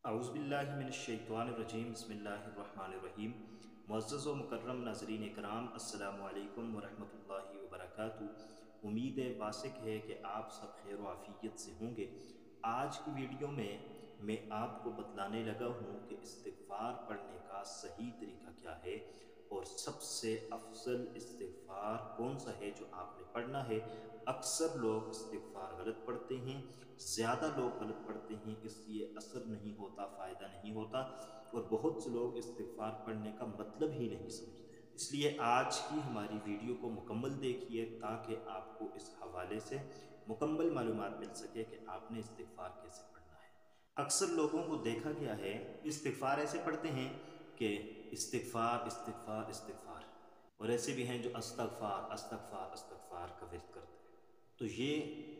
اعوذ باللہ من الشیطان الرجیم بسم اللہ الرحمن الرحیم۔ معزز و مکرم ناظرین کرام، السلام علیکم ورحمۃ اللہ وبرکاتہ۔ امید واسق ہے کہ آپ سب خیر و عافیت سے ہوں گے۔ آج کی ویڈیو میں آپ کو بتلانے لگا ہوں کہ استغفار پڑھنے کا صحیح طریقہ کیا ہے اور سب سے افضل استغفار کون سا ہے جو آپ نے پڑھنا ہے۔ اکثر لوگ استغفار غلط پڑھتے ہیں، زیادہ لوگ غلط پڑھتے ہیں، اس لیے اثر نہیں ہوتا، فائدہ نہیں ہوتا، اور بہت سے لوگ استغفار پڑھنے کا مطلب ہی نہیں سمجھتے۔ اس لیے آج کی ہماری ویڈیو کو مکمل دیکھیے تاکہ آپ کو اس حوالے سے مکمل معلومات مل سکے کہ آپ نے استغفار کیسے پڑھنا ہے۔ اکثر لوگوں کو دیکھا گیا ہے استغفار ایسے پڑھتے ہیں کہ استغفار استغفار استغفار، اور ایسے بھی ہیں جو استغفار استغفار استغفار کا ورد کرتے ہیں۔ تو یہ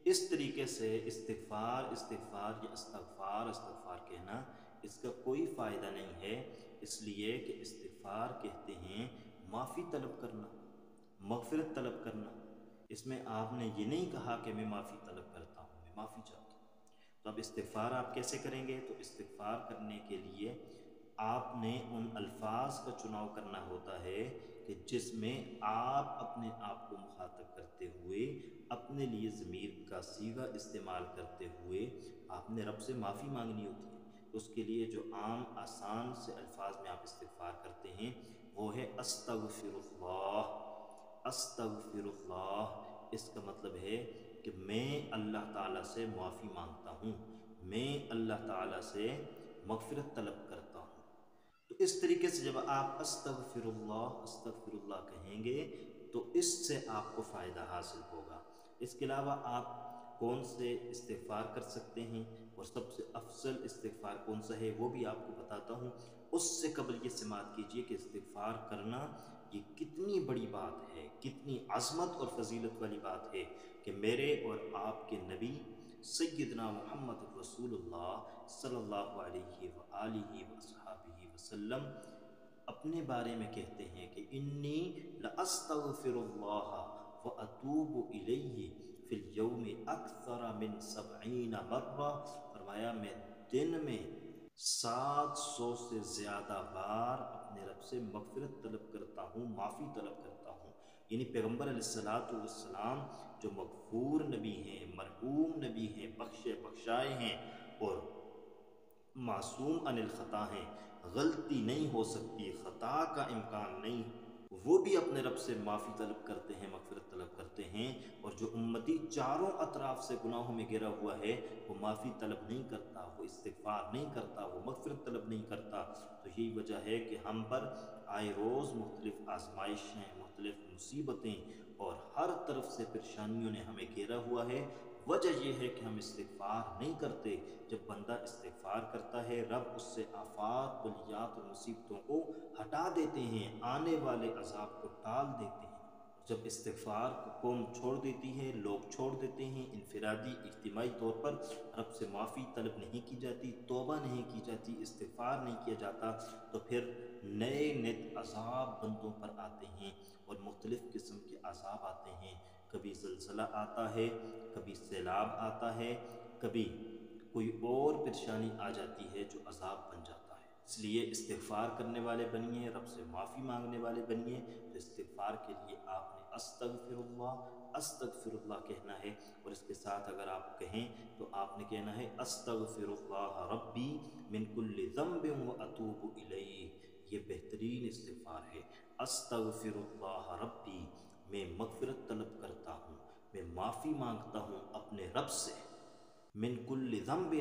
اس طریقے سے استغفار استغفار یا استغفار استغفار کہنا، اس کا کوئی فائدہ نہیں ہے، اس لیے کہ استغفار کہتے ہیں معافی طلب کرنا، مغفرت طلب کرنا۔ اس میں آپ نے یہ نہیں کہا کہ میں معافی طلب کرتا ہوں، میں معافی چاہتا ہوں۔ تو اب استغفار آپ کیسے کریں گے؟ تو استغفار کرنے کے لیے آپ نے ان الفاظ کا چناؤ کرنا ہوتا ہے کہ جس میں آپ اپنے آپ کو مخاطب کرتے ہوئے، اپنے لیے ضمیر کا صیغہ استعمال کرتے ہوئے آپ نے رب سے معافی مانگنی ہوتی ہے۔ اس کے لیے جو عام آسان سے الفاظ میں آپ استغفار کرتے ہیں وہ ہے استغفر اللہ، استغفر اللہ۔ اس کا مطلب ہے کہ میں اللہ تعالیٰ سے معافی مانگتا ہوں، میں اللہ تعالیٰ سے مغفرت طلب کرتا ہوں۔ تو اس طریقے سے جب آپ استغفر اللہ کہیں گے تو اس سے آپ کو فائدہ حاصل ہوگا۔ اس کے علاوہ آپ کون سے استغفار کر سکتے ہیں اور سب سے افضل استغفار کون سا ہے وہ بھی آپ کو بتاتا ہوں۔ اس سے قبل یہ سماعت کیجئے کہ استغفار کرنا یہ کتنی بڑی بات ہے، کتنی عظمت اور فضیلت والی بات ہے کہ میرے اور آپ کے نبی سیدنا محمد رسول اللہ صلی اللہ علیہ وآلہ وصحبہ وسلم اپنے بارے میں کہتے ہیں کہ انی لاستغفر اللہ واتوب الیہ فی اليوم اکثر من 70 مرہ۔ فرمایا میں دن میں 700 سے زیادہ بار اپنے رب سے مغفرت طلب کرتا ہوں، معافی طلب کرتا ہوں۔ یعنی پیغمبر علیہ السلام جو مغفور نبی ہیں، مرحوم نبی ہیں، بخشے بخشائے ہیں اور معصوم عن الخطا ہیں، غلطی نہیں ہو سکتی، خطا کا امکان نہیں، وہ بھی اپنے رب سے معافی طلب کرتے ہیں، مغفرت طلب کرتے ہیں۔ اور جو امتی چاروں اطراف سے گناہوں میں گھرا ہوا ہے وہ معافی طلب نہیں کرتا، وہ استغفار نہیں کرتا، وہ مغفرت طلب نہیں کرتا۔ تو یہی وجہ ہے کہ ہم پر آئے روز مختلف آزمائشیں، مختلف مصیبتیں اور ہر طرف سے پریشانیوں نے ہمیں گھیرا ہوا ہے۔ وجہ یہ ہے کہ ہم استغفار نہیں کرتے۔ جب بندہ استغفار کرتا ہے رب اس سے آفات، بلیات اور مصیبتوں کو ہٹا دیتے ہیں، آنے والے عذاب کو ٹال دیتے ہیں۔ جب استغفار کو قوم چھوڑ دیتی ہے، لوگ چھوڑ دیتے ہیں، انفرادی اجتماعی طور پر رب سے معافی طلب نہیں کی جاتی، توبہ نہیں کی جاتی، استغفار نہیں کیا جاتا، تو پھر نئے نت عذاب بندوں پر آتے ہیں اور مختلف قسم کے عذاب آتے ہیں۔ کبھی زلزلہ آتا ہے، کبھی سیلاب آتا ہے، کبھی کوئی اور پریشانی آ جاتی ہے جو عذاب بن جاتا ہے۔ اس لیے استغفار کرنے والے بنیے، رب سے معافی مانگنے والے بنیے۔ تو استغفار کے لیے آپ نے استغفر اللہ کہنا ہے، اور اس کے ساتھ اگر آپ کہیں تو آپ نے کہنا ہے استغفر اللہ ربی من کل ذنب واتوب الیہ۔ یہ بہترین استغفار ہے۔ استغفر اللہ ربی، میں مغفرت طلب کرتا ہوں، میں معافی مانگتا ہوں اپنے رب سے، من کل ذنب،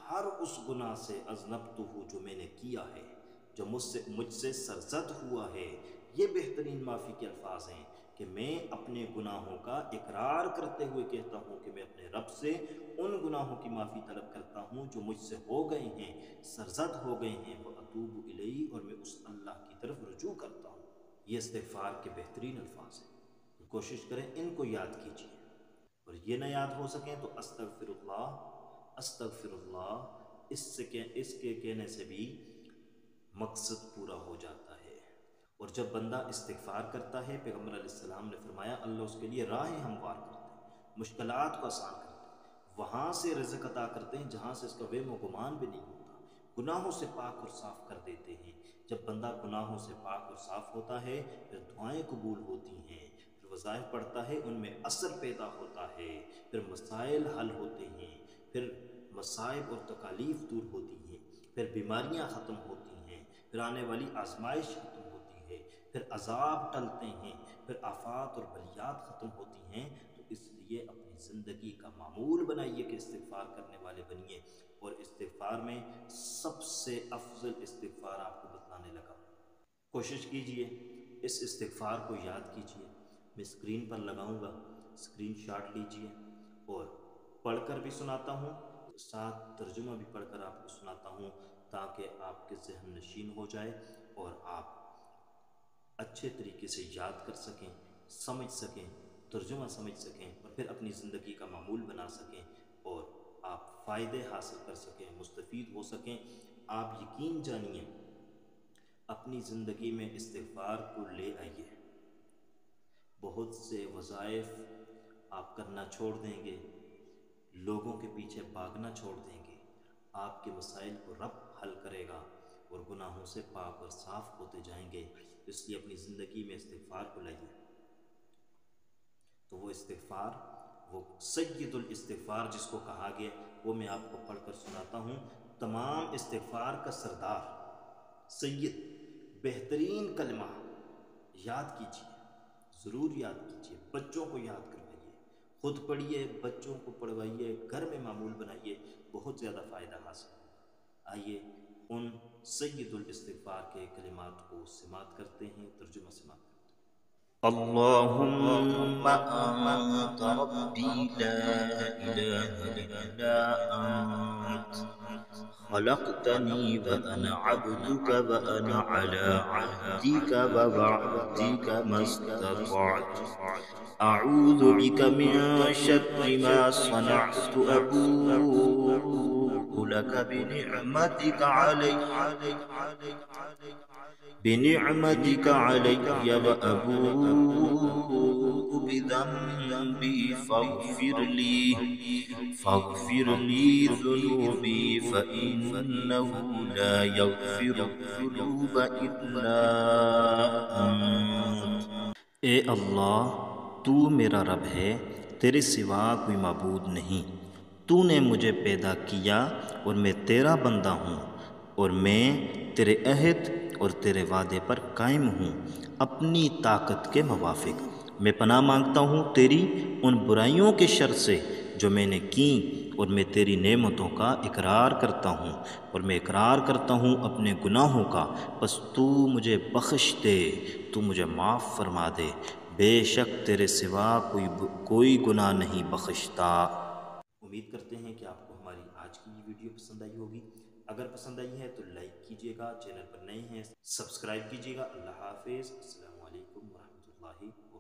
ہر اس گناہ سے، اذنبتہ، جو میں نے کیا ہے، جو مجھ سے سرزد ہوا ہے۔ یہ بہترین معافی کے الفاظ ہیں کہ میں اپنے گناہوں کا اقرار کرتے ہوئے کہتا ہوں کہ میں اپنے رب سے ان گناہوں کی معافی طلب کرتا ہوں جو مجھ سے ہو گئے ہیں، سرزد ہو گئے ہیں، واتوب الیہ، اور میں اس اللہ کی طرف رجوع کرتا ہوں۔ یہ استغفار کے بہترین الفاظ ہیں، تو کوشش کریں ان کو یاد کیجیے، اور یہ نہ یاد ہو سکیں تو استغفر اللہ، اس کے کہنے سے بھی مقصد پورا ہو جاتا ہے۔ اور جب بندہ استغفار کرتا ہے، پیغمبر علیہ السلام نے فرمایا اللہ اس کے لیے راہیں ہموار کرتے ہیں، مشکلات کو آسان کرتے ہیں۔ وہاں سے رزق عطا کرتے ہیں جہاں سے اس کا وہم و گمان بھی نہیں ہوتا، گناہوں سے پاک اور صاف کر دیتے ہیں۔ جب بندہ گناہوں سے پاک اور صاف ہوتا ہے پھر دعائیں قبول ہوتی ہیں، پھر وظائف پڑھتا ہے، ان میں اثر پیدا ہوتا ہے، پھر مسائل حل ہوتے ہیں، پھر مصائب اور تکالیف دور ہوتی ہیں، پھر بیماریاں ختم ہوتی ہیں، پھر آنے والی آزمائش ختم ہوتی ہے، پھر عذاب ٹلتے ہیں، پھر آفات اور بلیات ختم ہوتی ہیں۔ تو اس لیے اپنی زندگی کا معمول بنائیے کہ استغفار کرنے والے بنیے، اور استغفار میں سب سے افضل استغفار آپ کو بتلانے لگا۔ کوشش کیجئے اس استغفار کو یاد کیجئے، میں اسکرین پر لگاؤں گا، اسکرین شاٹ لیجئے، اور پڑھ کر بھی سناتا ہوں، ساتھ ترجمہ بھی پڑھ کر آپ کو سناتا ہوں، تاکہ آپ کے ذہن نشین ہو جائے اور آپ اچھے طریقے سے یاد کر سکیں، سمجھ سکیں، ترجمہ سمجھ سکیں، اور پھر اپنی زندگی کا معمول بنا سکیں، اور آپ فائدے حاصل کر سکیں، مستفید ہو سکیں۔ آپ یقین جانیے اپنی زندگی میں استغفار کو لے آئیے، بہت سے وظائف آپ کرنا چھوڑ دیں گے، لوگوں کے پیچھے بھاگنا چھوڑ دیں گے، آپ کے مسائل کو رب حل کرے گا، اور گناہوں سے پاک اور صاف ہوتے جائیں گے۔ اس لیے اپنی زندگی میں استغفار کو لائیے۔ تو وہ استغفار، وہ سید الاستغفار جس کو کہا گیا، وہ میں آپ کو پڑھ کر سناتا ہوں۔ تمام استغفار کا سردار، سید، بہترین کلمہ یاد کیجیے، ضرور یاد کیجیے، بچوں کو یاد کروائیے، خود پڑھیے، بچوں کو پڑھوائیے، گھر میں معمول بنائیے، بہت زیادہ فائدہ حاصل ہوگا۔ آئیے ان سید الاستغفار کے کلمات کو سماعت کرتے ہیں، ترجمہ سماعت کرتے ہیں۔ اللهم أنت ربي لا إله إلا أنت خلقتني وأنا عبدك وأنا على عهدك ووعدك ما استطعت أعوذ بك من شر ما صنعت أبوء لك بنعمتك علي وأبوء بذنبي فاغفر لي ذنوبي فإنه لا يغفر الذنوب إلا أنت۔ اے اللہ، تو میرا رب ہے، تیرے سوا کوئی معبود نہیں، تو نے مجھے پیدا کیا اور میں تیرا بندہ ہوں، اور میں تیرے عہد اور تیرے وعدے پر قائم ہوں اپنی طاقت کے موافق۔ میں پناہ مانگتا ہوں تیری ان برائیوں کے شر سے جو میں نے کیں، اور میں تیری نعمتوں کا اقرار کرتا ہوں، اور میں اقرار کرتا ہوں اپنے گناہوں کا، بس تو مجھے بخش دے، تو مجھے معاف فرما دے، بے شک تیرے سوا کوئی گناہ نہیں بخشتا۔ امید کرتے ہیں کہ آپ کو ہماری آج کی یہ ویڈیو پسند آئی ہوگی۔ اگر پسند آئی ہے تو لائک کیجیے گا، چینل پر نئے ہیں سبسکرائب کیجیے گا۔ اللہ حافظ، السلام علیکم ورحمۃ اللہ۔